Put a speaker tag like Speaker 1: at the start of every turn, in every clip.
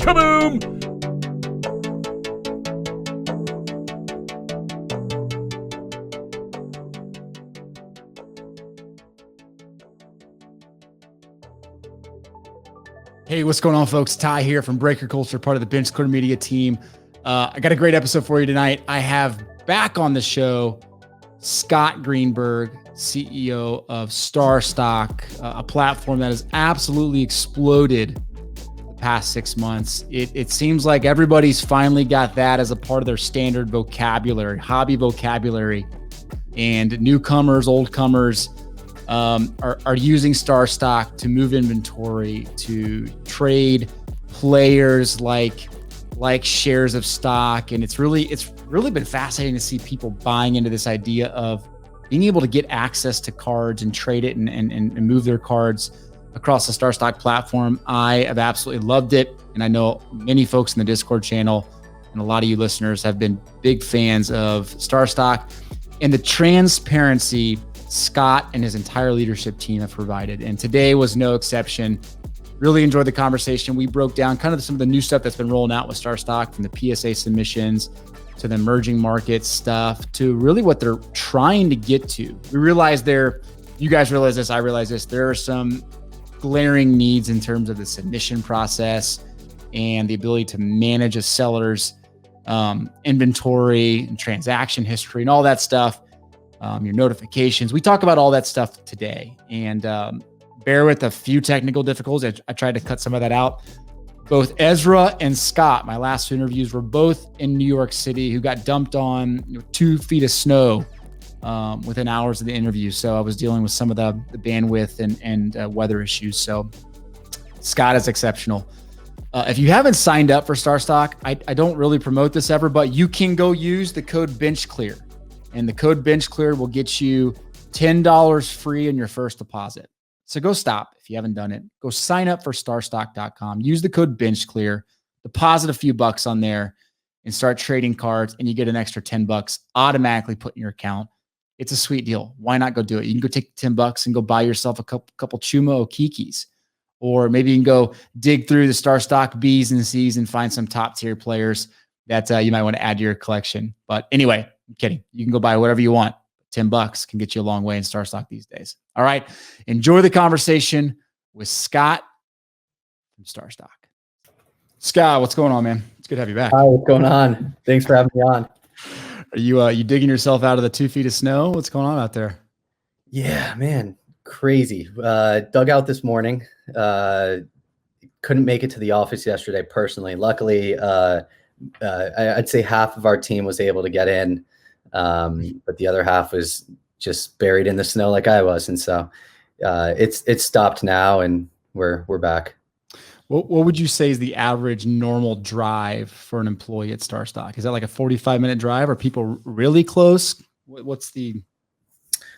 Speaker 1: Kaboom! Hey, what's going on, folks? Ty here from Breaker Culture, part of the Bench Clear Media team. I got a great episode for you tonight. I have back on the show Scott Greenberg, CEO of StarStock, a platform that has absolutely exploded the past 6 months. It seems like everybody's finally got that as a part of their standard vocabulary, hobby vocabulary, and newcomers, oldcomers are using StarStock to move inventory, to trade players like shares of stock. And it's really been fascinating to see people buying into this idea of being able to get access to cards and trade it and move their cards across the StarStock platform. I have absolutely loved it. And I know many folks in the Discord channel and a lot of you listeners have been big fans of StarStock and the transparency Scott and his entire leadership team have provided. And today was no exception. Really enjoyed the conversation. We broke down kind of some of the new stuff that's been rolling out with StarStock, from the PSA submissions to the emerging market stuff to really what they're trying to get to. We realized you guys realize this, I realize this, there are some glaring needs in terms of the submission process and the ability to manage a seller's inventory and transaction history and all that stuff. Your notifications. We talk about all that stuff today, and bear with a few technical difficulties. I tried to cut some of that out. Both Ezra and Scott, my last two interviews, were both in New York City, who got dumped on 2 feet of snow within hours of the interview. So I was dealing with some of the bandwidth and weather issues. So Scott is exceptional. If you haven't signed up for StarStock, I don't really promote this ever, but you can go use the code BenchClear. And the code BenchClear will get you $10 free in your first deposit. So go stop if you haven't done it. Go sign up for starstock.com. Use the code BenchClear, deposit a few bucks on there, and start trading cards, and you get an extra $10 automatically put in your account. It's a sweet deal. Why not go do it? You can go take $10 and go buy yourself a couple Chuma Okikis. Or maybe you can go dig through the StarStock Bs and Cs and find some top tier players that you might want to add to your collection. But anyway, I'm kidding. You can go buy whatever you want. $10 can get you a long way in StarStock these days. All right. Enjoy the conversation with Scott from StarStock. Scott, what's going on, man? It's good to have you back.
Speaker 2: Hi, what's going on? Thanks for having me on.
Speaker 1: Are you digging yourself out of the 2 feet of snow? What's going on out there?
Speaker 2: Yeah, man. Crazy. Dug out this morning. Couldn't make it to the office yesterday personally. Luckily, I'd say half of our team was able to get in, but the other half was just buried in the snow like I was. And so it's stopped now, and we're back.
Speaker 1: What would you say is the average normal drive for an employee at StarStock? Is that like a 45-minute drive? Are people really close? What's the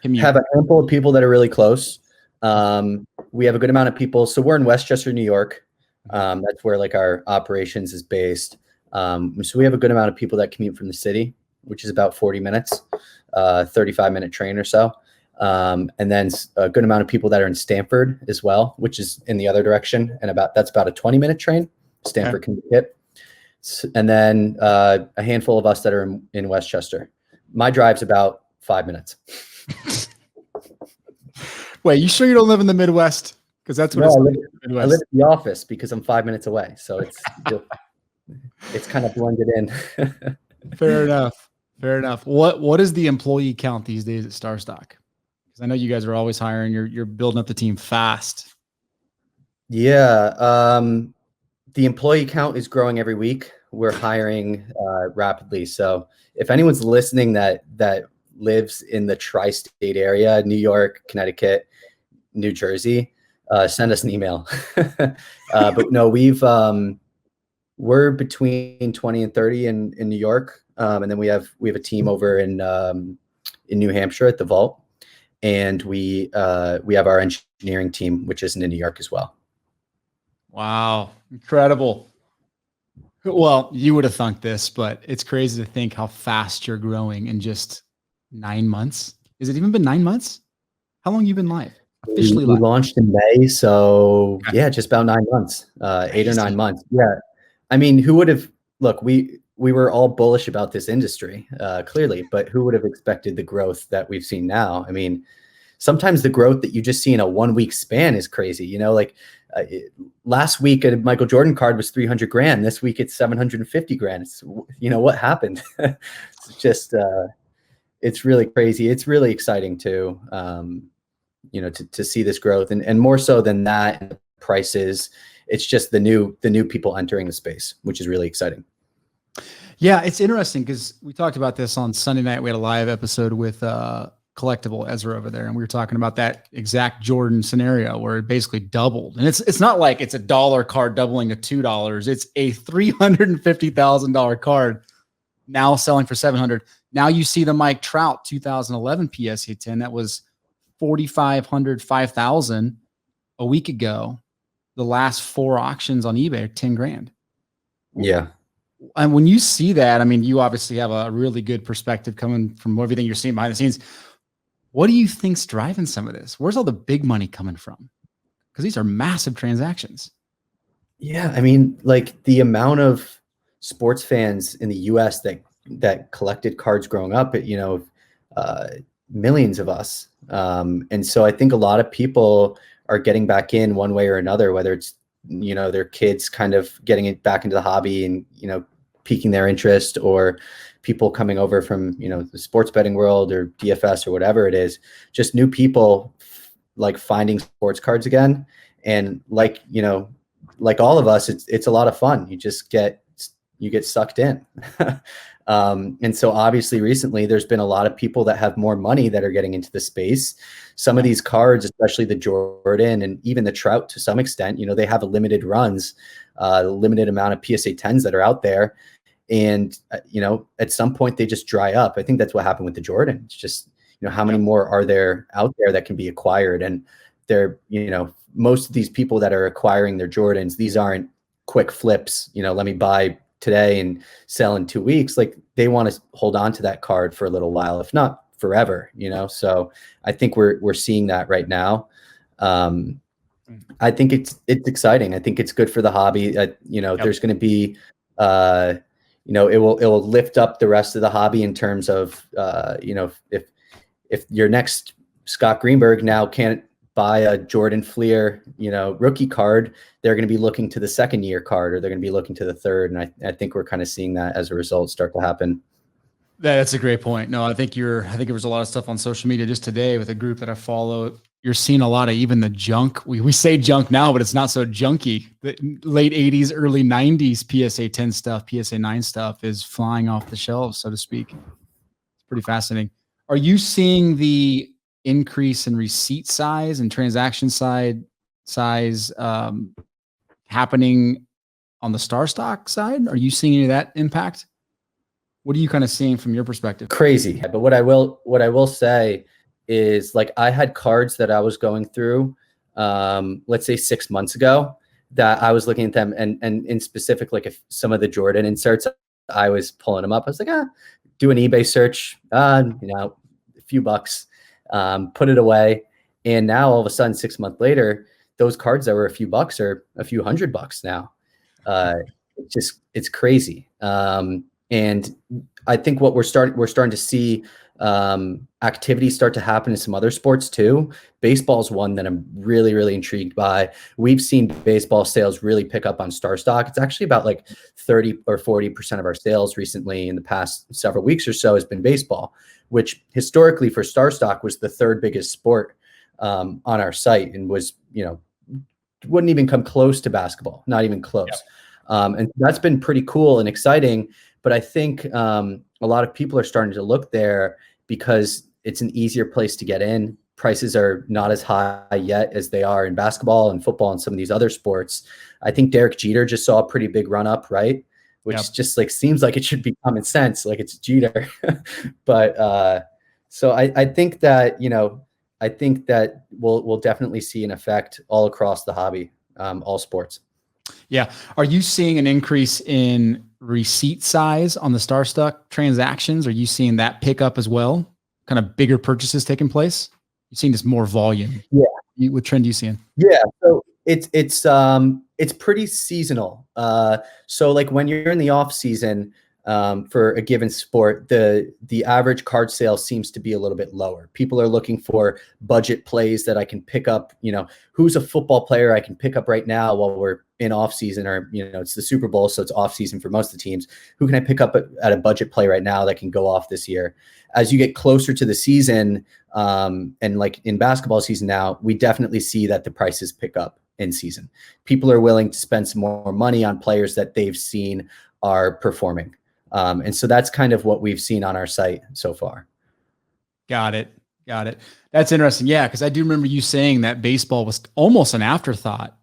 Speaker 1: commute?
Speaker 2: Have a handful of people that are really close. We have a good amount of people. So we're in Westchester, New York. That's where like our operations is based. So we have a good amount of people that commute from the city, which is about 40 minutes, 35-minute train or so. And then a good amount of people that are in Stamford as well, which is in the other direction. And that's about a 20-minute train. Stamford can be hit. And then a handful of us that are in Westchester. My drive's about 5 minutes.
Speaker 1: Wait, you sure you don't live in the Midwest? Because that's what
Speaker 2: I live
Speaker 1: Midwest.
Speaker 2: at the office because I'm 5 minutes away. So it's kind of blended in.
Speaker 1: Fair enough. What is the employee count these days at StarStock? Because I know you guys are always hiring. You're building up the team fast.
Speaker 2: Yeah. The employee count is growing every week. We're hiring rapidly. So if anyone's listening that lives in the tri-state area, New York, Connecticut, New Jersey, send us an email. But no, we're between 20 and 30 in New York. And then we have a team over in New Hampshire at the Vault. And we have our engineering team, which is in New York as well.
Speaker 1: Wow. Incredible. Well, you would have thunk this, but it's crazy to think how fast you're growing in just 9 months. Has it even been 9 months? How long have you been live? Officially
Speaker 2: we
Speaker 1: live?
Speaker 2: launched in May. So yeah, just about 9 months, 8 or 9 months. Yeah. I mean, who would have, look, we were all bullish about this industry, clearly, but who would have expected the growth that we've seen now? I mean, sometimes the growth that you just see in a 1 week span is crazy. You know, like last week a Michael Jordan card was 300 grand. This week it's 750 grand. It's, you know, what happened? It's just, it's really crazy. It's really exciting too, you know, to see this growth, and more so than that, prices. It's just the new people entering the space, which is really exciting.
Speaker 1: Yeah, it's interesting because we talked about this on Sunday night. We had a live episode with Collectible Ezra over there, and we were talking about that exact Jordan scenario where it basically doubled. And it's not like it's $1 card doubling to $2. It's a $350,000 card now selling for $700. Now you see the Mike Trout 2011 PSA 10 that was $4,500, $5,000 a week ago. The last 4 auctions on eBay are 10 grand.
Speaker 2: Yeah.
Speaker 1: And when you see that, I mean, you obviously have a really good perspective coming from everything you're seeing behind the scenes. What do you think's driving some of this? Where's all the big money coming from? Because these are massive transactions.
Speaker 2: Yeah, I mean, like the amount of sports fans in the US that collected cards growing up, you know, millions of us. And so I think a lot of people are getting back in one way or another, whether it's, you know, their kids kind of getting it back into the hobby and, you know, piquing their interest, or people coming over from, you know, the sports betting world or DFS or whatever it is, just new people like finding sports cards again. And like, you know, like all of us, it's a lot of fun. You get sucked in. And so obviously recently there's been a lot of people that have more money that are getting into the space. Some of these cards, especially the Jordan and even the Trout to some extent, you know, they have a limited runs, limited amount of PSA 10s that are out there. And, you know, at some point they just dry up. I think that's what happened with the Jordan. It's just, you know, how many more are there out there that can be acquired? And they're, you know, most of these people that are acquiring their Jordans, these aren't quick flips, you know, let me buy today and sell in 2 weeks. Like they want to hold on to that card for a little while, if not forever, you know? So I think we're seeing that right now. I think it's exciting. I think it's good for the hobby. You know, there's going to be, you know, it will lift up the rest of the hobby in terms of, you know, if your next Scott Greenberg now can't buy a Jordan Fleer, you know, rookie card, they're going to be looking to the second year card, or they're going to be looking to the third. And I think we're kind of seeing that as a result start to happen.
Speaker 1: That's a great point. No, I think there was a lot of stuff on social media just today with a group that I follow. You're seeing a lot of even the junk. We say junk now, but it's not so junky. The late 80s, early 90s PSA 10 stuff, PSA 9 stuff is flying off the shelves, so to speak. It's pretty fascinating. Are you seeing the increase in receipt size and transaction size happening on the StarStock side? Are you seeing any of that impact? What are you kind of seeing from your perspective?
Speaker 2: Crazy. But what I will say is, like, I had cards that I was going through, let's say 6 months ago, that I was looking at them, and in specific, like if some of the Jordan inserts, I was pulling them up. I was like, do an eBay search, you know, a few bucks, put it away. And now all of a sudden, 6 months later, those cards that were a few bucks are a few $100 now. It's crazy. And I think what we're starting to see activity start to happen in some other sports too. Baseball is one that I'm really, really intrigued by. We've seen baseball sales really pick up on StarStock. It's actually about like 30 or 40% of our sales recently in the past several weeks or so has been baseball, which historically for StarStock was the third biggest sport on our site, and was, you know, wouldn't even come close to basketball, not even close. Yep. And that's been pretty cool and exciting. But I think a lot of people are starting to look there because it's an easier place to get in. Prices are not as high yet as they are in basketball and football and some of these other sports. I think Derek Jeter just saw a pretty big run up, right? Which just like seems like it should be common sense, like it's Jeter. But so I think that, you know, I think that we'll definitely see an effect all across the hobby, all sports.
Speaker 1: Yeah. Are you seeing an increase in receipt size on the StarStock transactions? Are you seeing that pick up as well? Kind of bigger purchases taking place? You're seeing this more volume.
Speaker 2: Yeah.
Speaker 1: What trend are you seeing?
Speaker 2: Yeah. So it's It's pretty seasonal. So like when you're in the off season, for a given sport, the average card sale seems to be a little bit lower. People are looking for budget plays that I can pick up. Who's a football player I can pick up right now while we're in off season, or it's the Super Bowl, so it's off season for most of the teams. Who can I pick up at a budget play right now that can go off this year? As you get closer to the season, and like in basketball season now, we definitely see that the prices pick up in season. People are willing to spend some more money on players that they've seen are performing. And so that's kind of what we've seen on our site so far.
Speaker 1: Got it. That's interesting. Yeah, because I do remember you saying that baseball was almost an afterthought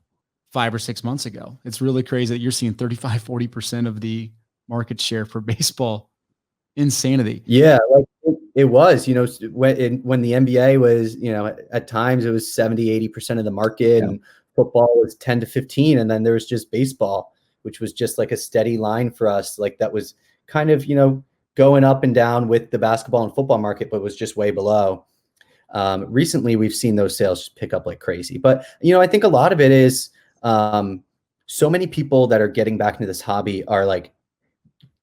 Speaker 1: 5 or 6 months ago. It's really crazy that you're seeing 35-40% of the market share for baseball. Insanity.
Speaker 2: Yeah, like it was, when the NBA was, at times it was 70-80% of the market, and football was 10 to 15, and then there was just baseball, which was just like a steady line for us. Like that was kind of, going up and down with the basketball and football market, but was just way below. Recently, we've seen those sales just pick up like crazy. But, I think a lot of it is so many people that are getting back into this hobby are like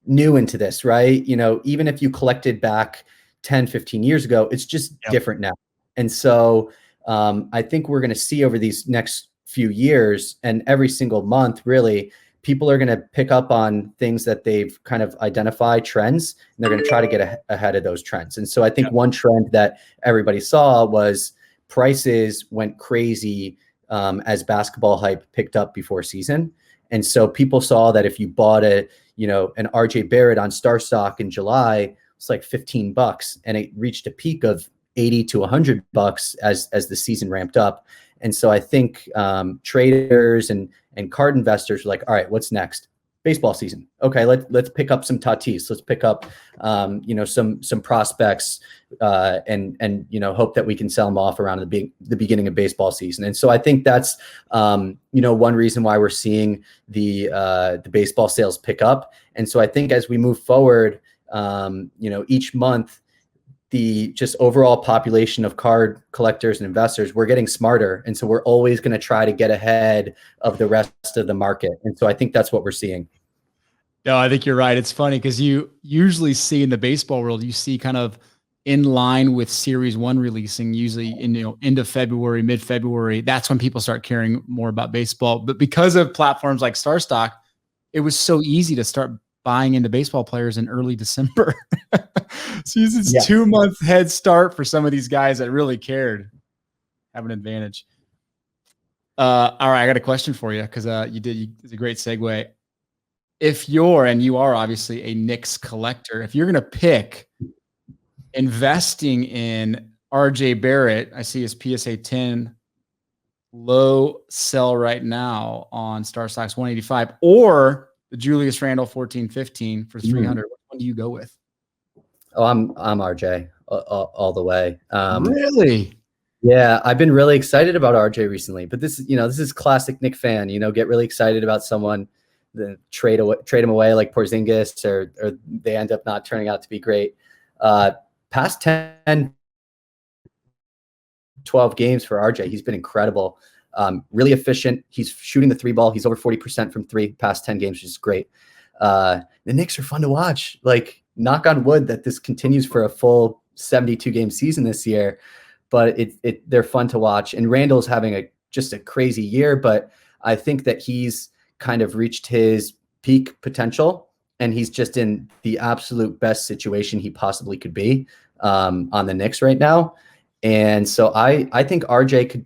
Speaker 2: new into this, right? Even if you collected back 10, 15 years ago, it's just different now. And so I think we're going to see over these next few years, and every single month, really, people are going to pick up on things that they've kind of identified trends, and they're going to try to get ahead of those trends. And so I think one trend that everybody saw was prices went crazy as basketball hype picked up before season. And so people saw that if you bought an RJ Barrett on StarStock in July, it's like $15, and it reached a peak of $80 to $100 as the season ramped up. And so I think traders and card investors were like, all right, what's next? Baseball season. Okay, let's pick up some Tatis. Let's pick up some prospects and hope that we can sell them off around the beginning of baseball season. And so I think that's one reason why we're seeing the baseball sales pick up. And so I think as we move forward, each month, the just overall population of card collectors and investors, we're getting smarter. And so we're always going to try to get ahead of the rest of the market. And so I think that's what we're seeing.
Speaker 1: No, I think you're right. It's funny because you usually see in the baseball world, you see kind of in line with Series 1 releasing, usually in end of February, mid-February. That's when people start caring more about baseball. But because of platforms like StarStock, it was so easy to start buying into baseball players in early December. So it's 2 month head start for some of these guys that really cared, have an advantage. All right, I got a question for you because it's a great segue. If you are obviously a Knicks collector, if you're going to pick investing in RJ Barrett, I see his PSA 10 low sell right now on StarStock's 185, or the Julius Randle 14-15 for 300. Which one do you go with?
Speaker 2: Oh, I'm RJ all the way.
Speaker 1: Really?
Speaker 2: Yeah, I've been really excited about RJ recently, but this is classic Knick fan. Get really excited about someone, then trade him away like Porzingis, or they end up not turning out to be great. Past 10, 12 games for RJ, he's been incredible. Really efficient. He's shooting the 3 ball. He's over 40% from 3 past 10 games, which is great. The Knicks are fun to watch. Like, knock on wood that this continues for a full 72 game season this year, but they're fun to watch. And Randall's having just a crazy year, but I think that he's kind of reached his peak potential, and he's just in the absolute best situation he possibly could be on the Knicks right now. And so I think RJ can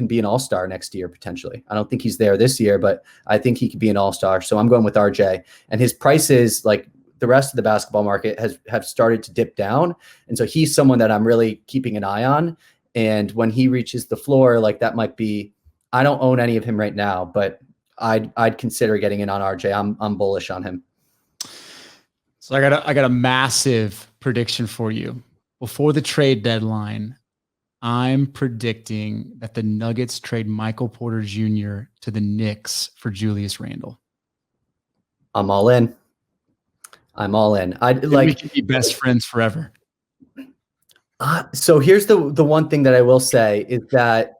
Speaker 2: be an all-star next year, potentially. I don't think he's there this year, but I think he could be an all-star. So I'm going with RJ, and his prices, like the rest of the basketball market, have started to dip down. And so he's someone that I'm really keeping an eye on. And when he reaches the floor, like that might be, I don't own any of him right now, but I'd consider getting in on RJ. I'm bullish on him.
Speaker 1: So I got a massive prediction for you. Before the trade deadline, I'm predicting that the Nuggets trade Michael Porter Jr. to the Knicks for Julius Randle.
Speaker 2: I'm all in.
Speaker 1: We can be best friends forever.
Speaker 2: So here's the one thing that I will say is that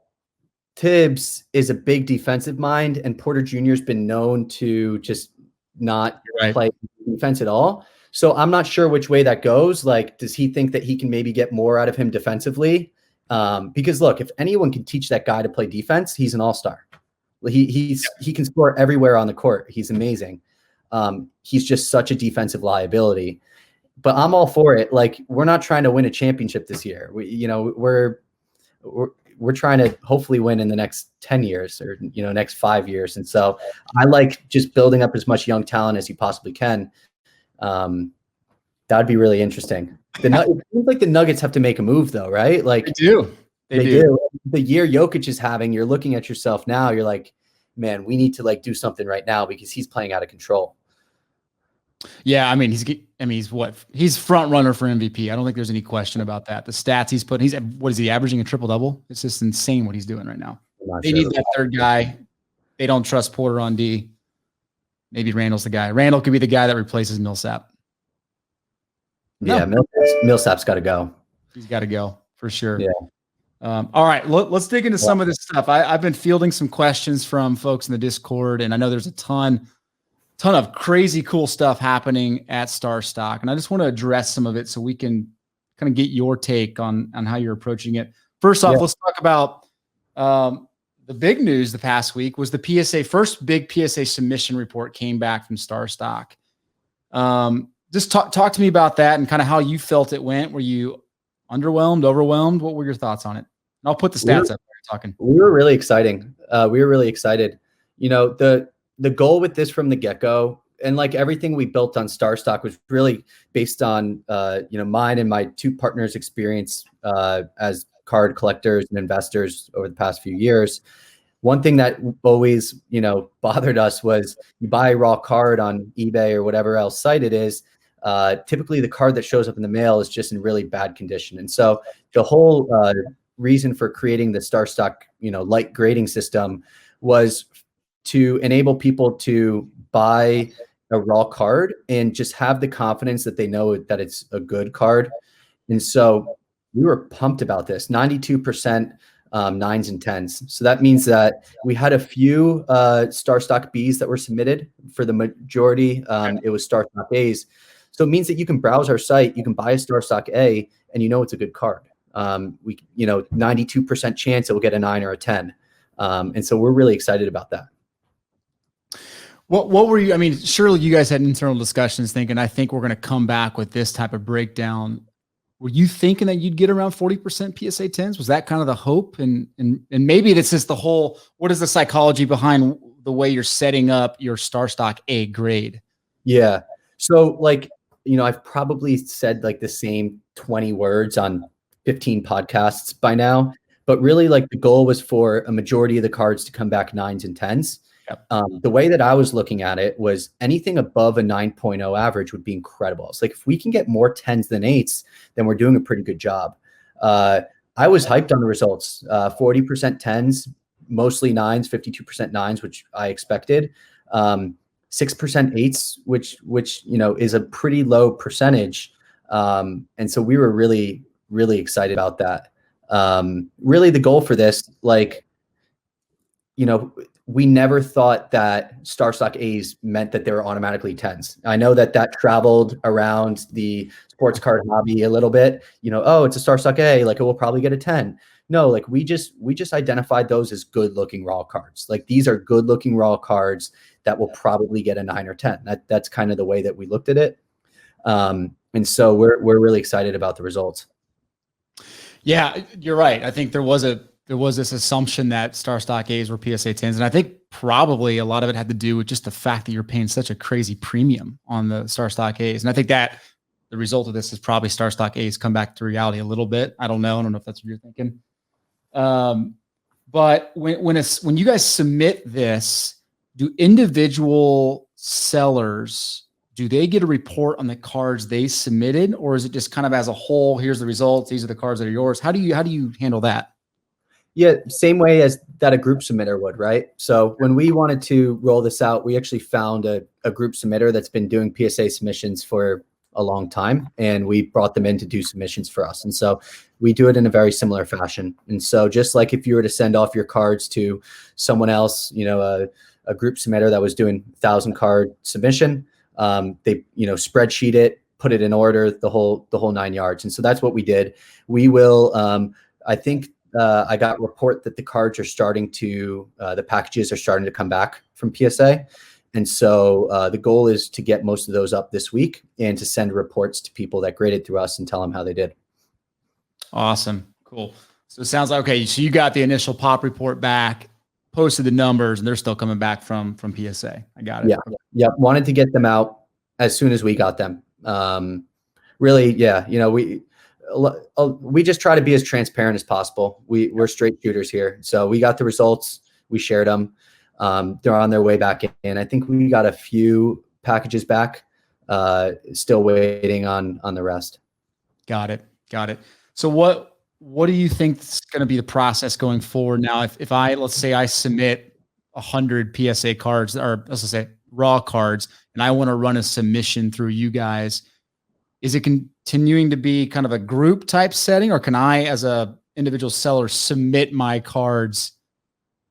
Speaker 2: Tibbs is a big defensive mind, and Porter Jr. has been known to just not play defense at all. So I'm not sure which way that goes. Like, does he think that he can maybe get more out of him defensively? Because look, if anyone can teach that guy to play defense, he's an all-star. He can score everywhere on the court. He's amazing. He's just such a defensive liability. But I'm all for it. Like, we're not trying to win a championship this year. We're trying to hopefully win in the next 10 years or, next 5 years. And so I like just building up as much young talent as you possibly can. That'd be really interesting. It seems like the Nuggets have to make a move though, right? Like
Speaker 1: they do.
Speaker 2: They do. The year Jokic is having, you're looking at yourself now, you're like, man, we need to like do something right now because he's playing out of control.
Speaker 1: Yeah, he's front runner for MVP. I don't think there's any question about that. The stats he's putting, what is he averaging, a triple double? It's just insane what he's doing right now. They need that third guy. They don't trust Porter on D. Maybe Randall's the guy. Randall could be the guy that replaces Millsap.
Speaker 2: Yeah, Millsap's got to go.
Speaker 1: He's got to go for sure.
Speaker 2: Yeah.
Speaker 1: All right, let's dig into some of this stuff. I've been fielding some questions from folks in the Discord, and I know there's a ton of crazy cool stuff happening at StarStock, and I just want to address some of it so we can kind of get your take on how you're approaching it. First off, let's talk about the big news the past week was the first big PSA submission report came back from StarStock. Just talk to me about that and kind of how you felt it went. Were you underwhelmed, overwhelmed? What were your thoughts on it? And I'll put the stats up there talking.
Speaker 2: We were really exciting. We were really excited. The goal with this from the get-go, and like everything we built on StarStock, was really based on mine and my two partners' experience as card collectors and investors over the past few years. One thing that always bothered us was you buy a raw card on eBay or whatever else site it is. Typically the card that shows up in the mail is just in really bad condition. And so the whole reason for creating the StarStock light grading system was to enable people to buy a raw card and just have the confidence that they know that it's a good card. And so we were pumped about this. 92% 9s and 10s. So that means that we had a few StarStock Bs that were submitted. For the majority, it was StarStock As. So it means that you can browse our site, you can buy a StarStock A, and it's a good card. 92% chance it will get a 9 or a 10. And so we're really excited about that.
Speaker 1: What were you? I mean, surely you guys had internal discussions thinking, I think we're going to come back with this type of breakdown. Were you thinking that you'd get around 40% PSA 10s? Was that kind of the hope? And maybe this is the whole, what is the psychology behind the way you're setting up your StarStock A grade?
Speaker 2: Yeah. So I've probably said like the same 20 words on 15 podcasts by now, but really the goal was for a majority of the cards to come back 9s and 10s. Yep. The way that I was looking at it was anything above a 9.0 average would be incredible. It's like, if we can get more 10s than 8s, then we're doing a pretty good job. I was hyped on the results, 40% 10s, mostly 9s, 52% 9s, which I expected. 6% 8s, which is a pretty low percentage. And so we were really, really excited about that. Really the goal for this, we never thought that StarStock A's meant that they were automatically 10s. I know that traveled around the sports card hobby a little bit. Oh, it's a StarStock A, it will probably get a 10. No, we just identified those as good looking raw cards. These are good looking raw cards that will probably get a 9 or 10. That's kind of the way that we looked at it. And so we're really excited about the results.
Speaker 1: Yeah, you're right. I think there was this assumption that StarStock A's were PSA 10s. And I think probably a lot of it had to do with just the fact that you're paying such a crazy premium on the StarStock A's. And I think that the result of this is probably StarStock A's come back to reality a little bit. I don't know if that's what you're thinking. But when you guys submit this, do individual sellers, do they get a report on the cards they submitted, or is it just kind of as a whole, here's the results, these are the cards that are yours? How do you handle that?
Speaker 2: Yeah, same way as that a group submitter would, right? So when we wanted to roll this out, we actually found a group submitter that's been doing PSA submissions for a long time, and we brought them in to do submissions for us. And so we do it in a very similar fashion. And so just like if you were to send off your cards to someone else, a group submitter that was doing 1,000 card submission, they, spreadsheet it, put it in order, the whole 9 yards. And so that's what we did. We will, I think I got a report that the cards are starting to, the packages are starting to come back from PSA. And so the goal is to get most of those up this week and to send reports to people that graded through us and tell them how they did.
Speaker 1: Awesome. Cool. So it sounds like, okay, so you got the initial pop report back, posted the numbers, and they're still coming back from PSA. I got it.
Speaker 2: Yeah. Yeah. Wanted to get them out as soon as we got them. Really, yeah. We just try to be as transparent as possible. We're straight shooters here. So we got the results, we shared them. They're on their way back in. I think we got a few packages back, still waiting on the rest.
Speaker 1: Got it. So what do you think is going to be the process going forward now? If let's say I submit 100 PSA cards, or let's say raw cards, and I want to run a submission through you guys, is it continuing to be kind of a group type setting, or can I, as a individual seller, submit my cards,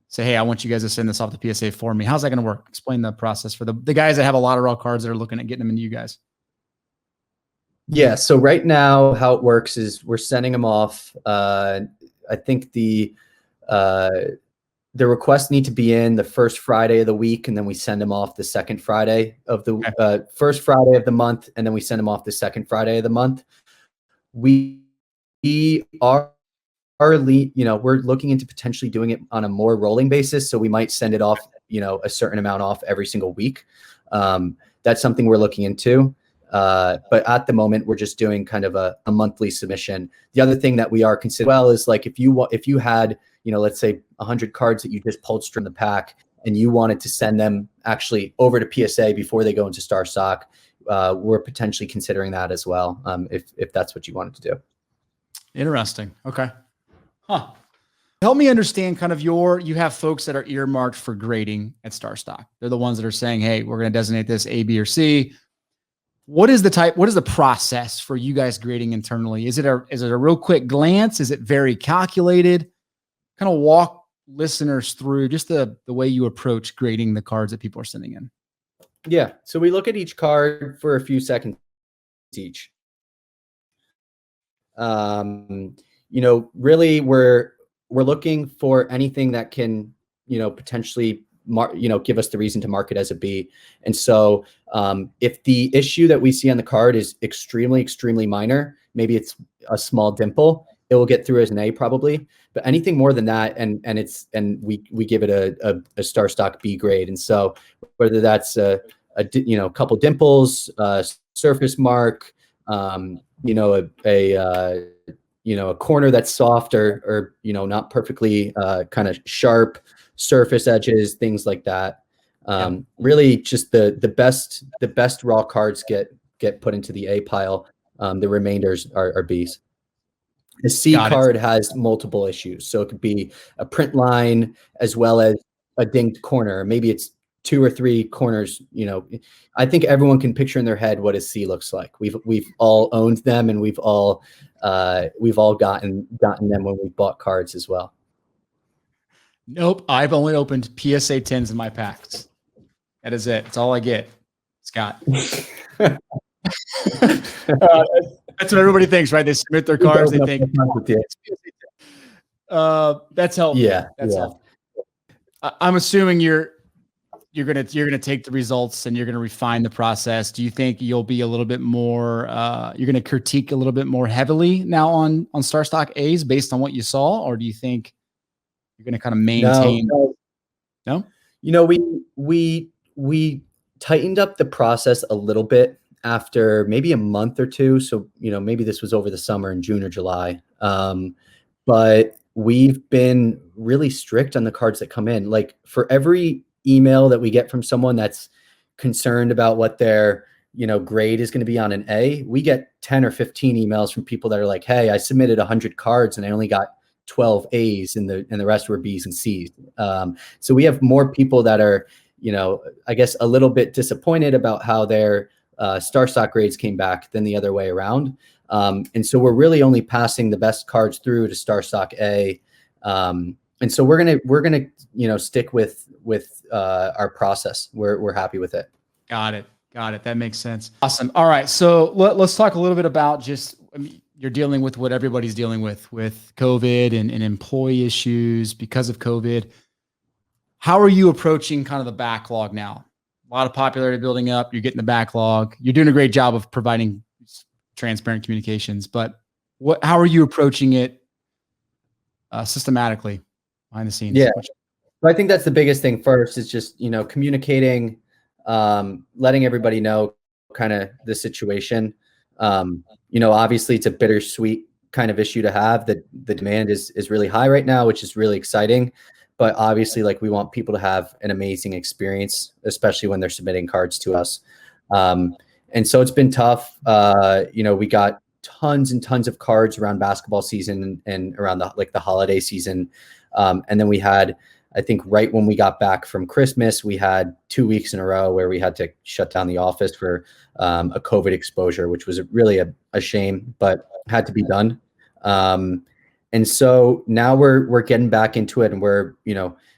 Speaker 1: say, hey, I want you guys to send this off to PSA for me? How's that going to work? Explain the process for the guys that have a lot of raw cards that are looking at getting them into you guys.
Speaker 2: Yeah. So right now, how it works is we're sending them off. I think the requests need to be in the first Friday of the week, and then we send them off the second Friday of the first Friday of the month, and then we send them off the second Friday of the month. We're looking into potentially doing it on a more rolling basis. So we might send it off, a certain amount off every single week. That's something we're looking into. But at the moment, we're just doing kind of a monthly submission. The other thing that we are considering is like, if you had, let's say 100 cards that you just pulled from the pack and you wanted to send them actually over to PSA before they go into StarStock, we're potentially considering that as well. If that's what you wanted to do.
Speaker 1: Interesting. Okay. Huh. Help me understand kind of you have folks that are earmarked for grading at StarStock. They're the ones that are saying, hey, we're going to designate this A, B, or C. What is the process for you guys grading internally? Is it a real quick glance? Is it very calculated? Kind of walk listeners through just the way you approach grading the cards that people are sending in.
Speaker 2: Yeah. So we look at each card for a few seconds each. Really we're looking for anything that can, potentially give us the reason to mark it as a B. And so if the issue that we see on the card is extremely, extremely minor, maybe it's a small dimple, it will get through as an A probably. But anything more than that, and we give it a StarStock B grade. And so whether that's a couple dimples, surface mark, a corner that's soft or not perfectly kind of sharp, surface edges, things like that. Really just the best raw cards get put into the A pile. The remainders are Bs. The C card has multiple issues. So it could be a print line as well as a dinged corner. Maybe it's 2 or 3 corners. I think everyone can picture in their head what a C looks like. We've all owned them, and we've all gotten them when we bought cards as well.
Speaker 1: Nope. I've only opened PSA 10s in my packs. That is it. That's all I get, Scott. That's what everybody thinks, right? They submit their cards. They think that's helpful.
Speaker 2: Yeah.
Speaker 1: That's helpful. I'm assuming you're gonna take the results and you're gonna refine the process. Do you think you'll be a little bit more? You're gonna critique a little bit more heavily now on StarStock A's based on what you saw, or do you think you're gonna kind of maintain? No.
Speaker 2: We tightened up the process a little bit after maybe a month or two. So, maybe this was over the summer in June or July. But we've been really strict on the cards that come in. Like for every email that we get from someone that's concerned about what their, grade is going to be on an A, we get 10 or 15 emails from people that are like, hey, I submitted 100 cards and I only got 12 A's and the rest were B's and C's. So we have more people that are, I guess a little bit disappointed about how their StarStock grades came back than the other way around. And so we're really only passing the best cards through to StarStock A. And so we're gonna stick with our process. We're happy with it.
Speaker 1: Got it. That makes sense. Awesome. All right. So let's talk a little bit about just, I mean, you're dealing with what everybody's dealing with COVID and employee issues because of COVID. How are you approaching kind of the backlog now? A lot of popularity building up. You're getting the backlog. You're doing a great job of providing transparent communications, but how are you approaching it systematically behind the scenes?
Speaker 2: Yeah. So I think that's the biggest thing first is just, communicating, letting everybody know kind of the situation. Obviously it's a bittersweet kind of issue to have. The demand is really high right now, which is really exciting. But obviously, like, we want people to have an amazing experience, especially when they're submitting cards to us. And so it's been tough. We got tons and tons of cards around basketball season and around the holiday season. And then we had, I think right when we got back from Christmas, we had 2 weeks in a row where we had to shut down the office for a COVID exposure, which was really a shame, but had to be done. And so now we're getting back into it, and we're,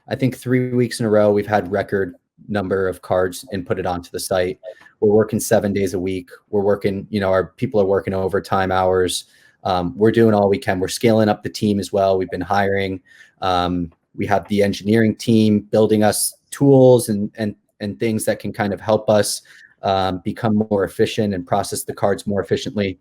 Speaker 2: I think 3 weeks in a row, we've had record number of cards and put it onto the site. We're working 7 days a week. We're working, our people are working overtime hours. We're doing all we can. We're scaling up the team as well. We've been hiring. We have the engineering team building us tools and things that can kind of help us become more efficient and process the cards more efficiently.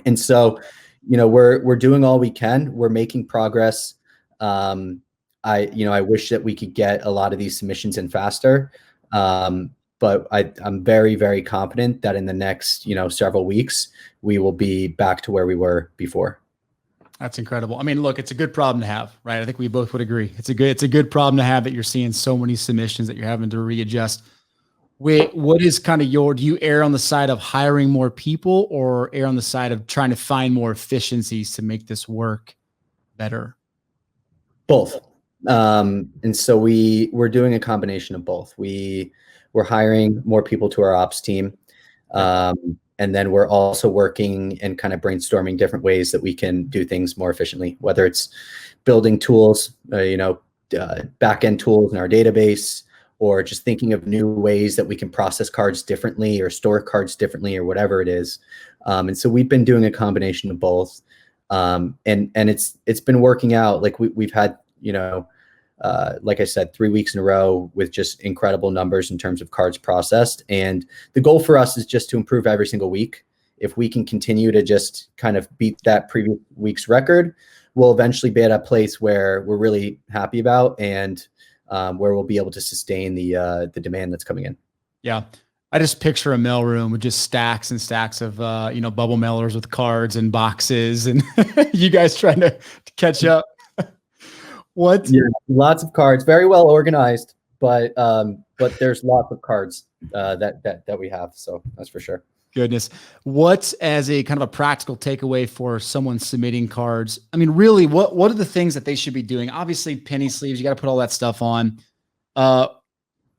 Speaker 2: And so, we're doing all we can. We're making progress. I wish that we could get a lot of these submissions in faster. But I'm very, very confident that in the next, several weeks, we will be back to where we were before.
Speaker 1: That's incredible. I mean, look, it's a good problem to have, right? I think we both would agree. It's a good problem to have that you're seeing so many submissions that you're having to readjust. What is kind of do you err on the side of hiring more people or err on the side of trying to find more efficiencies to make this work better?
Speaker 2: Both. And so we're doing a combination of both. We're hiring more people to our ops team. And then we're also working and kind of brainstorming different ways that we can do things more efficiently, whether it's building tools, back-end tools in our database, or just thinking of new ways that we can process cards differently or store cards differently or whatever it is. And so we've been doing a combination of both. And it's been working out. Like we've had, like I said, 3 weeks in a row with just incredible numbers in terms of cards processed. And the goal for us is just to improve every single week. If we can continue to just kind of beat that previous week's record, we'll eventually be at a place where we're really happy about and where we'll be able to sustain the demand that's coming in.
Speaker 1: Yeah. I just picture a mail room with just stacks and stacks of, bubble mailers with cards and boxes and you guys trying to catch up. What?
Speaker 2: Yeah, lots of cards, very well organized, but there's lots of cards that we have. So that's for sure.
Speaker 1: Goodness. What, as a kind of a practical takeaway for someone submitting cards? I mean, really, what are the things that they should be doing? Obviously, penny sleeves, you got to put all that stuff on.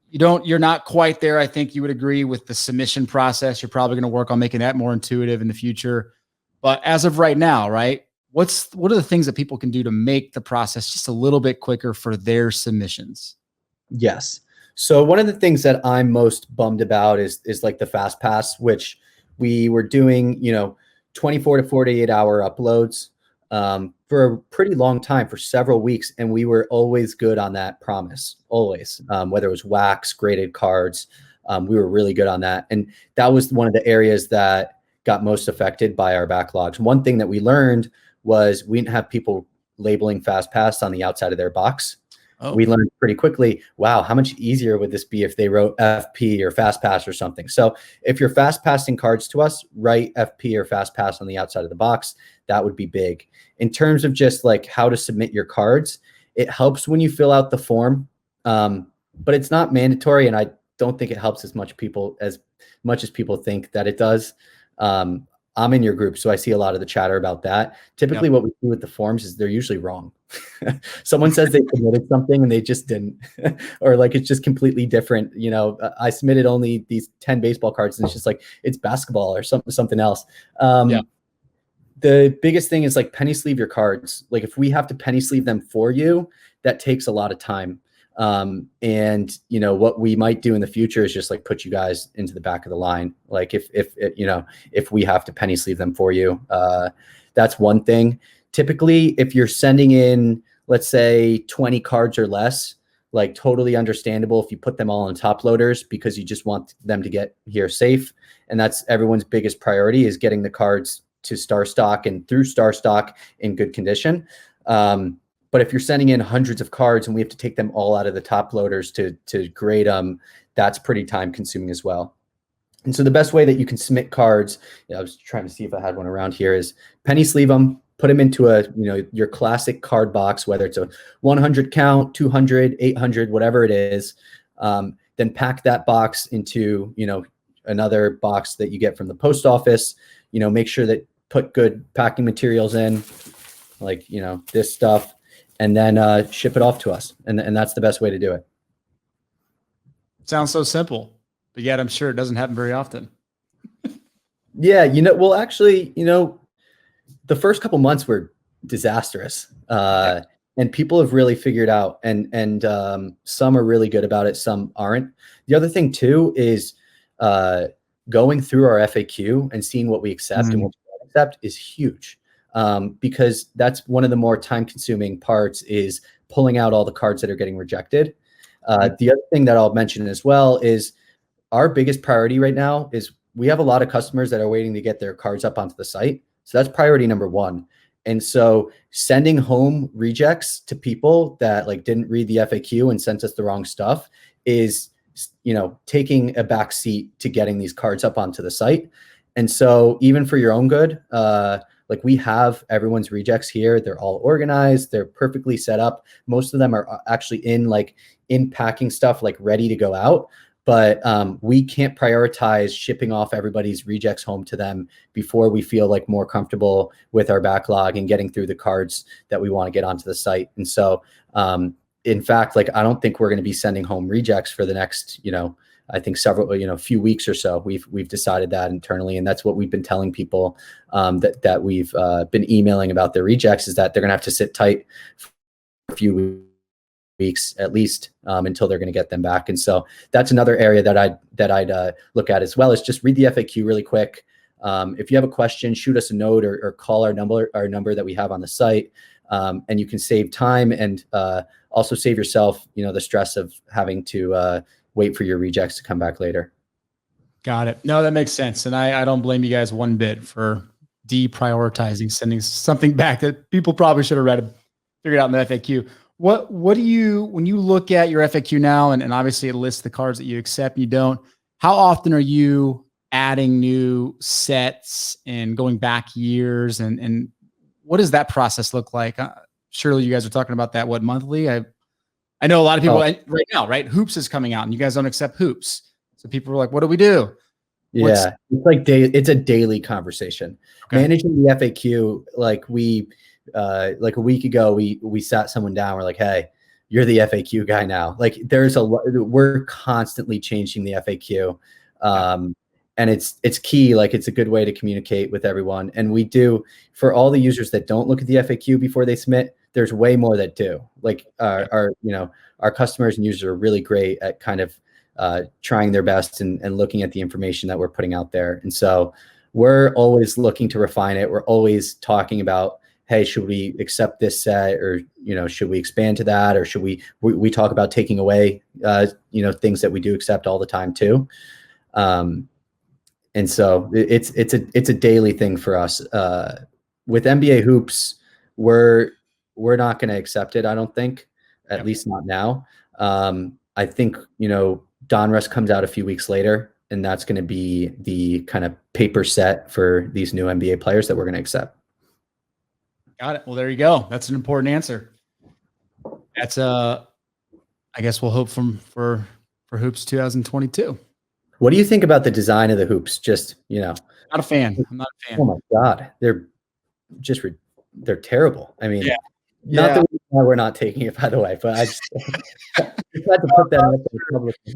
Speaker 1: You're not quite there. I think you would agree with the submission process. You're probably going to work on making that more intuitive in the future. But as of right now, right? What are the things that people can do to make the process just a little bit quicker for their submissions?
Speaker 2: Yes. So one of the things that I'm most bummed about is like the fast pass, which we were doing, 24 to 48 hour uploads for a pretty long time, for several weeks. And we were always good on that promise, always, whether it was wax, graded cards. We were really good on that. And that was one of the areas that got most affected by our backlogs. One thing that we learned was we didn't have people labeling fast pass on the outside of their box. Oh. We learned pretty quickly, wow, how much easier would this be if they wrote FP or fast pass or something? So if you're fast passing cards to us, write FP or fast pass on the outside of the box. That would be big. In terms of just like how to submit your cards, it helps when you fill out the form, but it's not mandatory. And I don't think it helps as much as people think that it does. I'm in your group, so I see a lot of the chatter about that. Typically, What we do with the forms is they're usually wrong. Someone says they submitted something and they just didn't, or like it's just completely different. You know, I submitted only these 10 baseball cards, and it's just like it's basketball or something else.
Speaker 1: Yeah.
Speaker 2: The biggest thing is like penny sleeve your cards. Like if we have to penny sleeve them for you, that takes a lot of time. And you know, what we might do in the future is just like put you guys into the back of the line. Like if we have to penny sleeve them for you, that's one thing. Typically, if you're sending in, let's say 20 cards or less, like totally understandable if you put them all on top loaders because you just want them to get here safe. And that's everyone's biggest priority, is getting the cards to StarStock and through StarStock in good condition. But if you're sending in hundreds of cards and we have to take them all out of the top loaders to grade them, that's pretty time consuming as well. And so the best way that you can submit cards, I was trying to see if I had one around here, is penny sleeve them, put them into a, your classic card box, whether it's a 100 count, 200, 800, whatever it is. Then pack that box into, another box that you get from the post office. Make sure that put good packing materials in, like, this stuff, and then ship it off to us. And that's the best way to do it.
Speaker 1: Sounds so simple, but yet I'm sure it doesn't happen very often.
Speaker 2: Yeah. Well, actually, the first couple months were disastrous. And people have really figured out, and some are really good about it. Some aren't. The other thing too is going through our FAQ and seeing what we accept and what we don't accept is huge. Because that's one of the more time consuming parts, is pulling out all the cards that are getting rejected. The other thing that I'll mention as well is our biggest priority right now is we have a lot of customers that are waiting to get their cards up onto the site. So that's priority number one. And so sending home rejects to people that like didn't read the FAQ and sent us the wrong stuff is, taking a back seat to getting these cards up onto the site. And so even for your own good, like we have everyone's rejects here. They're all organized. They're perfectly set up. Most of them are actually in packing stuff, like ready to go out. But we can't prioritize shipping off everybody's rejects home to them before we feel like more comfortable with our backlog and getting through the cards that we want to get onto the site. And so, in fact, like, I don't think we're going to be sending home rejects for the next, I think several, few weeks or so. We've decided that internally, and that's what we've been telling people that we've been emailing about their rejects, is that they're going to have to sit tight for a few weeks at least until they're going to get them back. And so that's another area that I'd look at as well, is just read the FAQ really quick. If you have a question, shoot us a note or call our number that we have on the site, and you can save time and also save yourself, the stress of having to wait for your rejects to come back later.
Speaker 1: Got it. No, that makes sense. And I don't blame you guys one bit for deprioritizing sending something back that people probably should have figured out in the FAQ. What do you, when you look at your FAQ now, and obviously it lists the cards that you accept and you don't, how often are you adding new sets and going back years, and what does that process look like? Surely you guys are talking about that, monthly? I know a lot of people right now, right? Hoops is coming out and you guys don't accept hoops. So people are like, what do we do?
Speaker 2: Yeah, it's like it's a daily conversation. Okay. Managing the FAQ, like like a week ago, we sat someone down. We're like, hey, you're the FAQ guy now. Like we're constantly changing the FAQ. And it's key. Like, it's a good way to communicate with everyone. And we do, for all the users that don't look at the FAQ before they submit, there's way more that do. Like our customers and users are really great at kind of trying their best and looking at the information that we're putting out there. And so we're always looking to refine it. We're always talking about, hey, should we accept this set, or, should we expand to that? Or should we talk about taking away, things that we do accept all the time too. And so it's a daily thing for us. With NBA hoops, we're not going to accept it. I don't think, at least not now. I think, Donruss comes out a few weeks later, and that's going to be the kind of paper set for these new NBA players that we're going to accept.
Speaker 1: Got it. Well, there you go. That's an important answer. That's I guess we'll hope for hoops 2022.
Speaker 2: What do you think about the design of the hoops? Just,
Speaker 1: not a fan. I'm not a fan.
Speaker 2: Oh my God. They're terrible. I mean, not that we why we're not taking it, by the way, but I just had to put that out there publicly.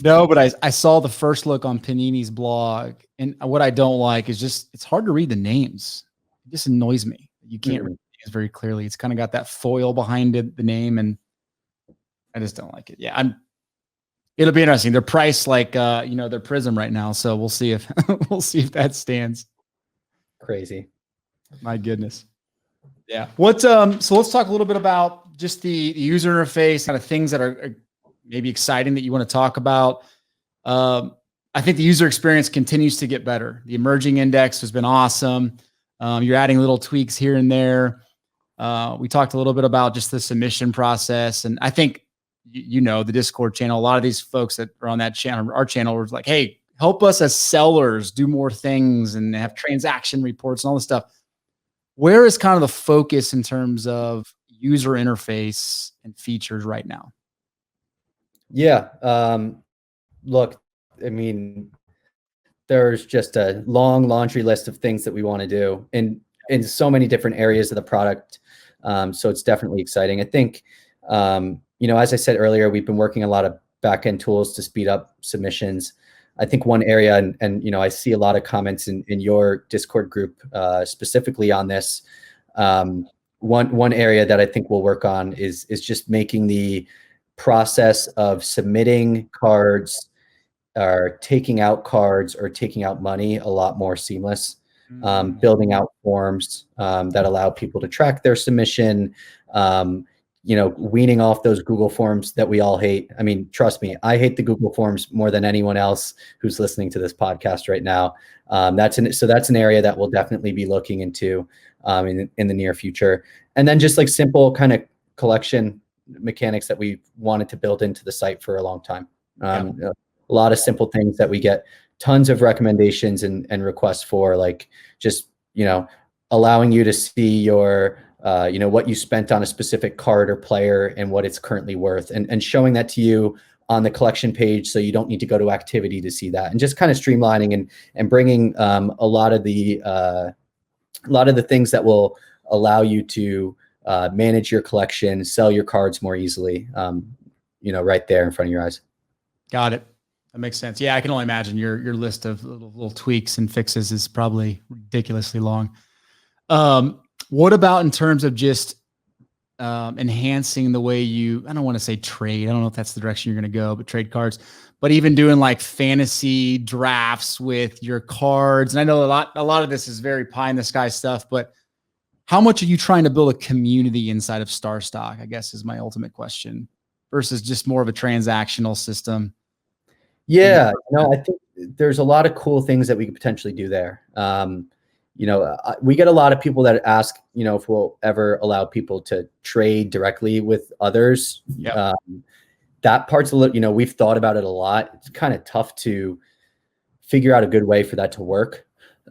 Speaker 1: No, but I saw the first look on Panini's blog, and what I don't like is just it's hard to read the names. It just annoys me. You can't read the names very clearly. It's kind of got that foil behind it, the name, and I just don't like it. Yeah, it'll be interesting. They're priced like their Prism right now, so we'll see if that stands.
Speaker 2: Crazy.
Speaker 1: My goodness. Yeah. So let's talk a little bit about just the user interface, kind of things that are maybe exciting that you want to talk about. I think the user experience continues to get better. The emerging index has been awesome. You're adding little tweaks here and there. We talked a little bit about just the submission process. And I think, the Discord channel, a lot of these folks that are on that channel, our channel, was like, hey, help us as sellers do more things and have transaction reports and all this stuff. Where is kind of the focus in terms of user interface and features right now?
Speaker 2: Yeah. Look, I mean, there's just a long laundry list of things that we want to do in so many different areas of the product. So it's definitely exciting. I think, as I said earlier, we've been working a lot of back-end tools to speed up submissions. I think one area, and I see a lot of comments in your Discord group specifically on this. One area that I think we'll work on is just making the process of submitting cards or taking out cards or taking out money a lot more seamless. Building out forms that allow people to track their submission, weaning off those Google forms that we all hate. I mean, trust me, I hate the Google forms more than anyone else who's listening to this podcast right now. That's an area that we'll definitely be looking into in the near future. And then just like simple kind of collection mechanics that we wanted to build into the site for a long time. A lot of simple things that we get tons of recommendations and requests for, like just, allowing you to see your, what you spent on a specific card or player and what it's currently worth, and showing that to you on the collection page, so you don't need to go to activity to see that, and just kind of streamlining and bringing a lot of the things that will allow you to manage your collection, sell your cards more easily, right there in front of your eyes.
Speaker 1: Got it. That makes sense. Yeah, I can only imagine your list of little tweaks and fixes is probably ridiculously long. What about in terms of just enhancing the way I don't want to say trade. I don't know if that's the direction you're going to go, but trade cards, but even doing like fantasy drafts with your cards. And I know a lot of this is very pie in the sky stuff, but how much are you trying to build a community inside of StarStock, I guess, is my ultimate question, versus just more of a transactional system?
Speaker 2: Yeah, I think there's a lot of cool things that we could potentially do there. We get a lot of people that ask, if we'll ever allow people to trade directly with others.
Speaker 1: Yep.
Speaker 2: That part's a little, we've thought about it a lot. It's kind of tough to figure out a good way for that to work.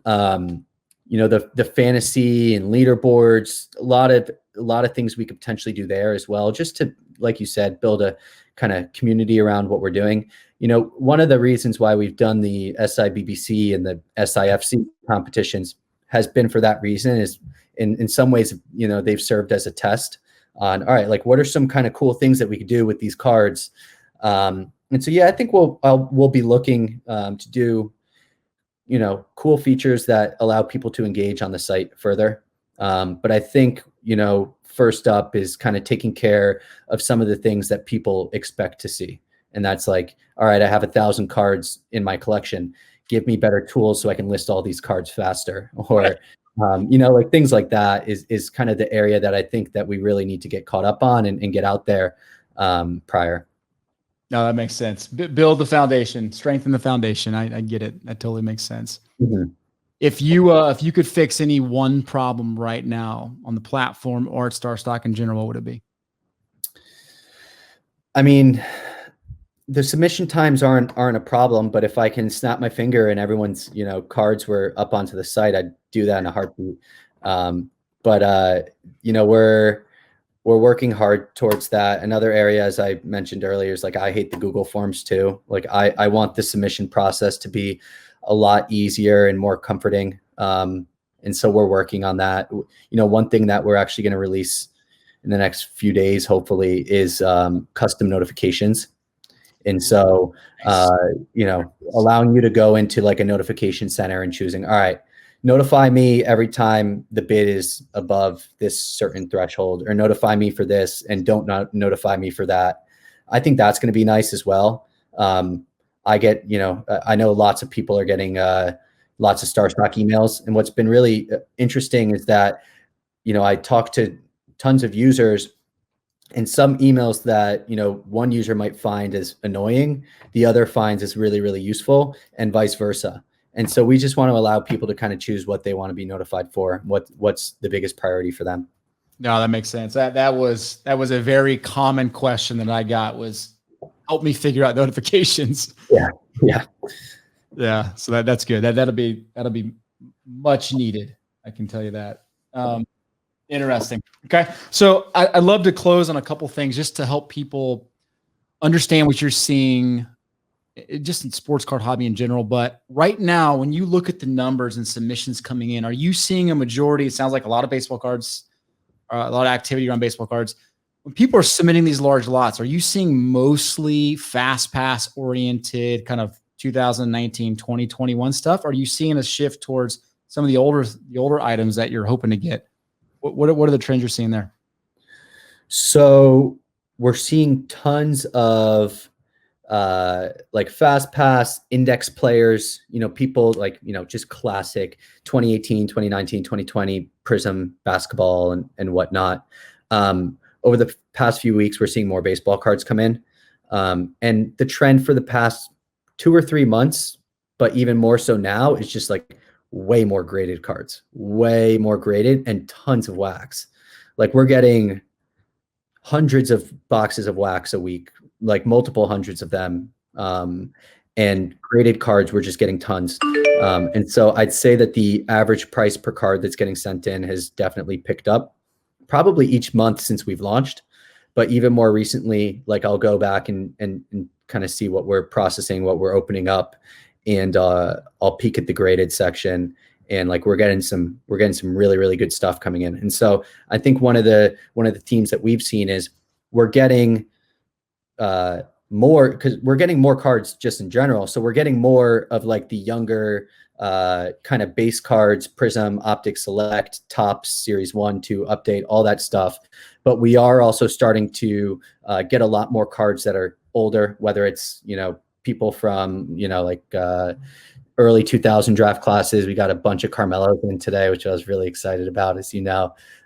Speaker 2: The fantasy and leaderboards, a lot of things we could potentially do there as well, just to, like you said, build a kind of community around what we're doing. One of the reasons why we've done the SIBBC and the SIFC competitions has been for that reason, is in some ways, they've served as a test on, all right, like what are some kind of cool things that we could do with these cards? And so, yeah, I think we'll be looking to do, cool features that allow people to engage on the site further. But I think, first up is kind of taking care of some of the things that people expect to see. And that's like, all right, I have 1,000 cards in my collection. Give me better tools so I can list all these cards faster. Or, like things like that is kind of the area that I think that we really need to get caught up on and get out there prior.
Speaker 1: No, that makes sense. Build the foundation, strengthen the foundation. I get it. That totally makes sense.
Speaker 2: Mm-hmm.
Speaker 1: If you could fix any one problem right now on the platform or at StarStock in general, what would it be?
Speaker 2: I mean, the submission times aren't a problem, but if I can snap my finger and everyone's, cards were up onto the site, I'd do that in a heartbeat. We're working hard towards that. Another area, as I mentioned earlier, is like, I hate the Google Forms too. Like I want the submission process to be a lot easier and more comforting. And And so we're working on that. One thing that we're actually going to release in the next few days, hopefully, is custom notifications. And so, allowing you to go into like a notification center and choosing, all right, notify me every time the bid is above this certain threshold, or notify me for this and don't notify me for that. I think that's going to be nice as well. I know lots of people are getting lots of StarStock emails. And what's been really interesting is that, I talked to tons of users, and some emails that, one user might find as annoying, the other finds as really, really useful, and vice versa. And so we just want to allow people to kind of choose what they want to be notified for, what's the biggest priority for them.
Speaker 1: No, that makes sense. That was a very common question that I got, was help me figure out notifications. Yeah. So that's good. That'll be much needed. I can tell you that. Interesting. Okay. So I'd love to close on a couple things just to help people understand what you're seeing just in sports card hobby in general. But right now, when you look at the numbers and submissions coming in, are you seeing a majority? It sounds like a lot of baseball cards, a lot of activity around baseball cards. When people are submitting these large lots, are you seeing mostly fast pass oriented kind of 2019, 2021 stuff? Or are you seeing a shift towards some of the older items that you're hoping to get? What are the trends you're seeing there?
Speaker 2: So we're seeing tons of like fast pass index players, people like, just classic 2018, 2019, 2020 Prism basketball and whatnot. Over the past few weeks, we're seeing more baseball cards come in. And the trend for the past 2 or 3 months, but even more so now, is just like way more graded cards, way more graded, and tons of wax. Like we're getting hundreds of boxes of wax a week, like multiple hundreds of them. And graded cards, we're just getting tons. And so I'd say that the average price per card that's getting sent in has definitely picked up, probably each month since we've launched. But even more recently, like I'll go back and kind of see what we're processing, what we're opening up, and I'll peek at the graded section, and like we're getting some really, really good stuff coming in. And so I think one of the themes that we've seen is we're getting more, because we're getting more cards just in general. So we're getting more of like the younger kind of base cards, Prism, Optic Select, Topps, Series 1, 2, Update, all that stuff. But we are also starting to get a lot more cards that are older, whether it's, people from, like early 2000 draft classes. We got a bunch of Carmelos in today, which I was really excited about, as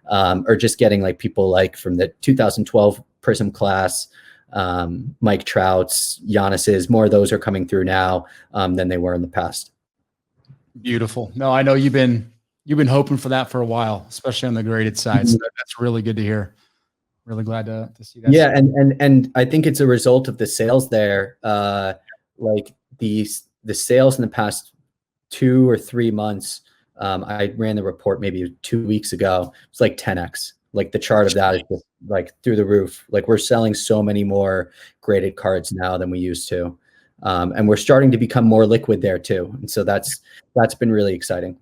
Speaker 2: or just getting like people like from the 2012 Prism class, Mike Trout's, Giannis's. More of those are coming through now than they were in the past.
Speaker 1: Beautiful. No, I know you've been hoping for that for a while, especially on the graded side. So that's really good to hear. Really glad to see that.
Speaker 2: Yeah, and I think it's a result of the sales there. Like the sales in the past 2 or 3 months. I ran the report maybe 2 weeks ago. It's like 10x. Like the chart of that is just like through the roof. Like we're selling so many more graded cards now than we used to. And we're starting to become more liquid there too. And so that's been really exciting.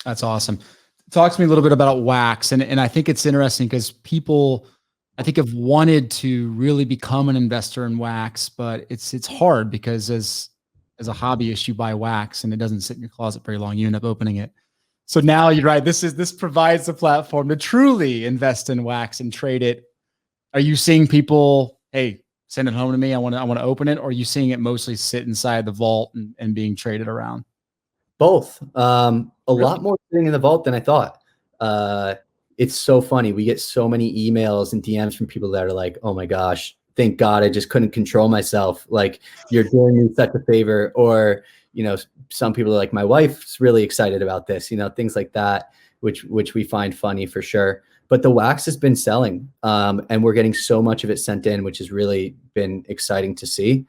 Speaker 1: That's awesome. Talk to me a little bit about wax. And I think it's interesting because people, I think, have wanted to really become an investor in wax, but it's hard because as a hobbyist, you buy wax and it doesn't sit in your closet very long. You end up opening it. So now you're right. This provides the platform to truly invest in wax and trade it. Are you seeing people, hey, send it home to me, I want to open it? Or are you seeing it mostly sit inside the vault and being traded around?
Speaker 2: Both. A lot more sitting in the vault than I thought. It's so funny. We get so many emails and DMs from people that are like, oh my gosh, thank God I just couldn't control myself. Like, you're doing me such a favor. Or, some people are like, my wife's really excited about this, things like that, which we find funny for sure. But the wax has been selling, and we're getting so much of it sent in, which has really been exciting to see.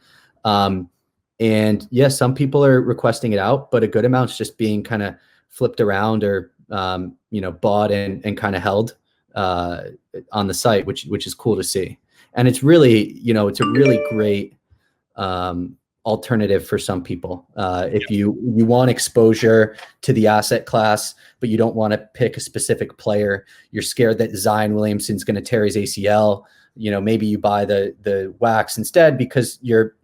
Speaker 2: And yes, some people are requesting it out, but a good amount's just being kind of flipped around or, bought and kind of held on the site, which is cool to see. And it's really, it's a really great alternative for some people. If you want exposure to the asset class, but you don't want to pick a specific player, you're scared that Zion Williamson's going to tear his ACL. Maybe you buy the wax instead because you're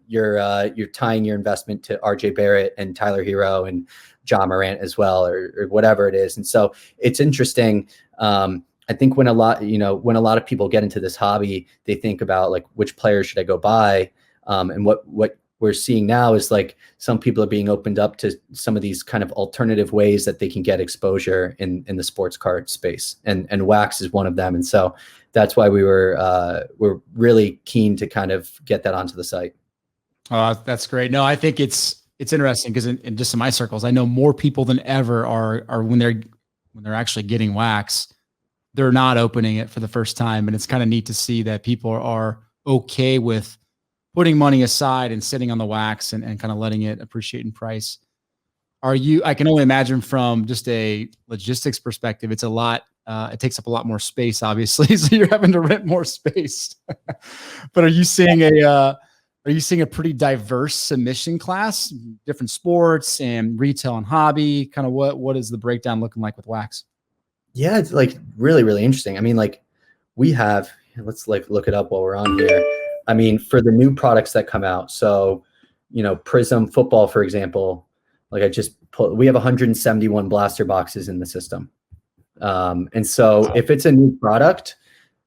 Speaker 2: tying your investment to RJ Barrett and Tyler Hero and John Morant as well, or whatever it is. And so it's interesting. I think when a lot of people get into this hobby, they think about like, which player should I go buy? And what we're seeing now is like some people are being opened up to some of these kind of alternative ways that they can get exposure in the sports card space. And wax is one of them. And so that's why we're really keen to kind of get that onto the site.
Speaker 1: Oh, that's great. No, I think it's interesting because in just in my circles, I know more people than ever are when they're actually getting wax, they're not opening it for the first time. And it's kind of neat to see that people are okay with putting money aside and sitting on the wax and kind of letting it appreciate in price. I can only imagine from just a logistics perspective, it's a lot, it takes up a lot more space, obviously. So you're having to rent more space, but are you seeing a pretty diverse submission class, different sports and retail and hobby? Kind of what is the breakdown looking like with wax?
Speaker 2: Yeah, it's like really, really interesting. I mean, like let's like look it up while we're on here. I mean, for the new products that come out, so, Prism football, for example, like we have 171 blaster boxes in the system. And so if it's a new product,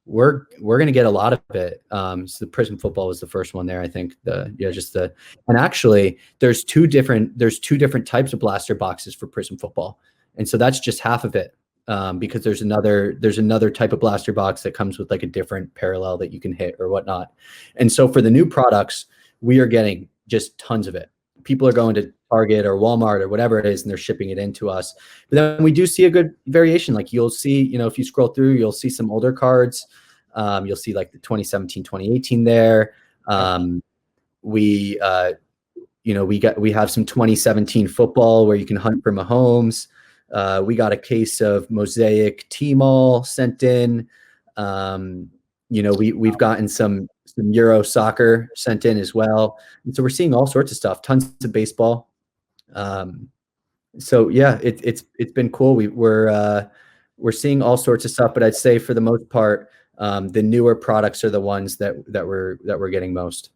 Speaker 2: we're going to get a lot of it. So the Prism football was the first one there. I think and actually there's two different types of blaster boxes for Prism football. And so that's just half of it. Because there's another type of blaster box that comes with like a different parallel that you can hit or whatnot. And so for the new products, we are getting just tons of it. People are going to Target or Walmart or whatever it is, and they're shipping it into us. But then we do see a good variation. Like you'll see, if you scroll through, you'll see some older cards. You'll see like the 2017, 2018 there. We have some 2017 football where you can hunt for Mahomes. We got a case of Mosaic T-Mall sent in. We've gotten some Euro soccer sent in as well. And so we're seeing all sorts of stuff, tons of baseball. So yeah, it's been cool. We're seeing all sorts of stuff, but I'd say for the most part, the newer products are the ones that we're getting most.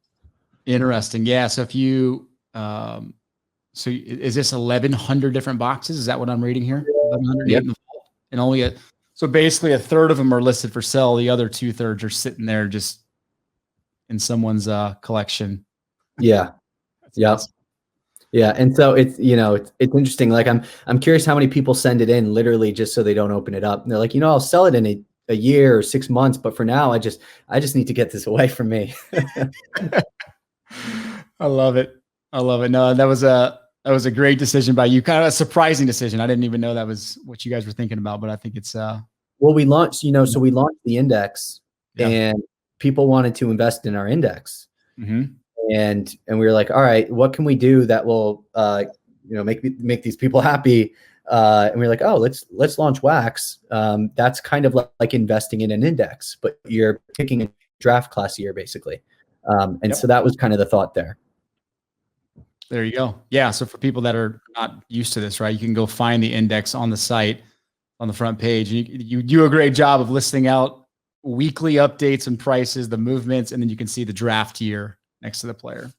Speaker 1: Interesting. Yeah. So if you, so is this 1,100 different boxes? Is that what I'm reading here? 1,100
Speaker 2: Yep.
Speaker 1: And only so basically a third of them are listed for sale. The other 2/3 are sitting there just in someone's collection.
Speaker 2: Yeah. Yeah. Awesome. Yeah. And so it's interesting. Like I'm curious how many people send it in literally just so they don't open it up. And they're like, I'll sell it in a year or 6 months, but for now I just need to get this away from me.
Speaker 1: I love it. No, that was a great decision by you. Kind of a surprising decision. I didn't even know that was what you guys were thinking about, but I think it's
Speaker 2: well, we launched, so we launched the index and people wanted to invest in our index.
Speaker 1: Mm-hmm.
Speaker 2: And we were like, all right, what can we do that will make these people happy? And we were like, oh, let's launch wax. That's kind of like investing in an index, but you're picking a draft class year basically. So that was kind of the thought there.
Speaker 1: There you go. Yeah. So for people that are not used to this, right, you can go find the index on the site on the front page. You do a great job of listing out weekly updates and prices, the movements, and then you can see the draft year next to the player.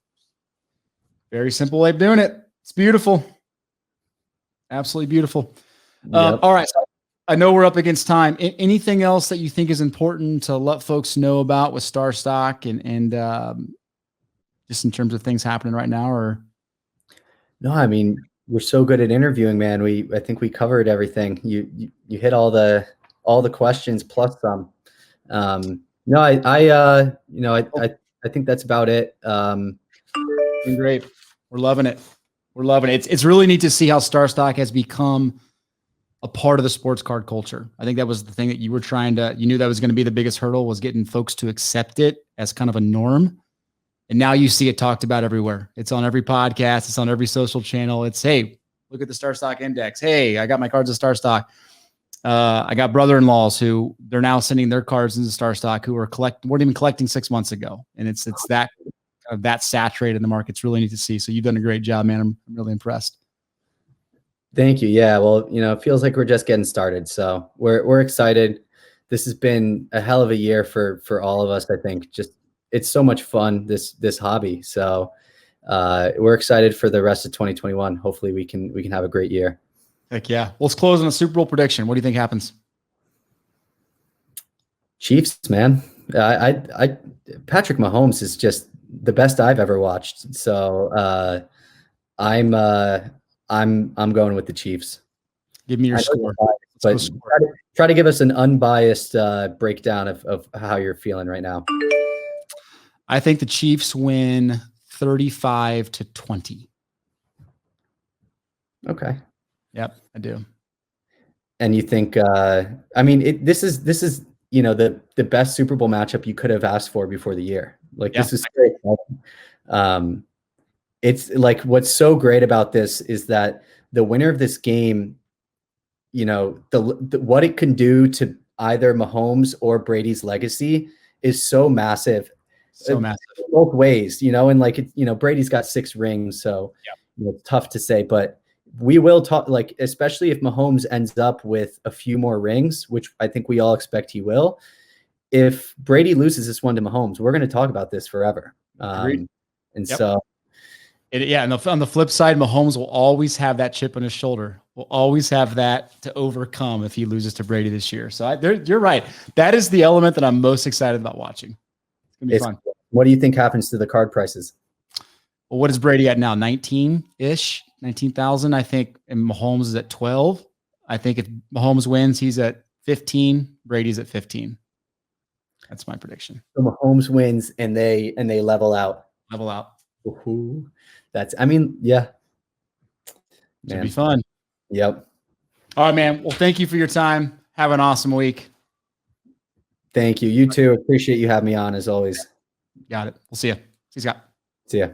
Speaker 1: Very simple way of doing it. It's beautiful. Absolutely beautiful.
Speaker 2: Yep.
Speaker 1: All right. So I know we're up against time. Anything else that you think is important to let folks know about with StarStock and just in terms of things happening right now, or?
Speaker 2: No, I mean, we're so good at interviewing, man. I think we covered everything. You hit all the questions plus some. No, I think that's about it.
Speaker 1: Great. We're loving it. It's really neat to see how StarStock has become a part of the sports card culture. I think that was the thing that you knew that was going to be the biggest hurdle, was getting folks to accept it as kind of a norm. And now you see it talked about everywhere. It's on every podcast. It's on every social channel. It's, hey, look at the StarStock index. Hey, I got my cards at StarStock. I got brother-in-laws who they're now sending their cards into StarStock who weren't even collecting 6 months ago. And it's that kind kind of that saturated in the market. It's really neat to see. So you've done a great job, man. I'm really impressed.
Speaker 2: Thank you. Yeah. Well, it feels like we're just getting started. So we're excited. This has been a hell of a year for all of us. I think it's so much fun, this hobby. So we're excited for the rest of 2021. Hopefully we can have a great year.
Speaker 1: Heck yeah. Well, let's close on a Super Bowl prediction. What do you think happens?
Speaker 2: Chiefs, man. Patrick Mahomes is just the best I've ever watched. So I'm going with the Chiefs.
Speaker 1: Give me your score.
Speaker 2: But try to give us an unbiased breakdown of how you're feeling right now.
Speaker 1: I think the Chiefs win 35-20.
Speaker 2: Okay.
Speaker 1: Yep, I do.
Speaker 2: And you think? This is the best Super Bowl matchup you could have asked for before the year. This is great. It's like what's so great about this is that the winner of this game, what it can do to either Mahomes or Brady's legacy is so massive.
Speaker 1: So massive.
Speaker 2: Both ways, and Brady's got 6 rings, so it's tough to say, but we will talk, especially if Mahomes ends up with a few more rings, which I think we all expect he will. If Brady loses this one to Mahomes, we're going to talk about this forever. And so.
Speaker 1: And on the flip side, Mahomes will always have that chip on his shoulder. Will always have that to overcome if he loses to Brady this year. So you're right. That is the element that I'm most excited about watching. It's going to be fun.
Speaker 2: What do you think happens to the card prices?
Speaker 1: Well, what is Brady at now? 19-ish, 19,000. I think, and Mahomes is at 12. I think if Mahomes wins, he's at 15. Brady's at 15. That's my prediction.
Speaker 2: So Mahomes wins and they level out.
Speaker 1: Level out.
Speaker 2: Ooh, yeah.
Speaker 1: Should be fun.
Speaker 2: Yep.
Speaker 1: All right, man. Well, thank you for your time. Have an awesome week.
Speaker 2: Thank you. You too. Appreciate you having me on as always.
Speaker 1: Got it. We'll see you. See you, Scott.
Speaker 2: See ya.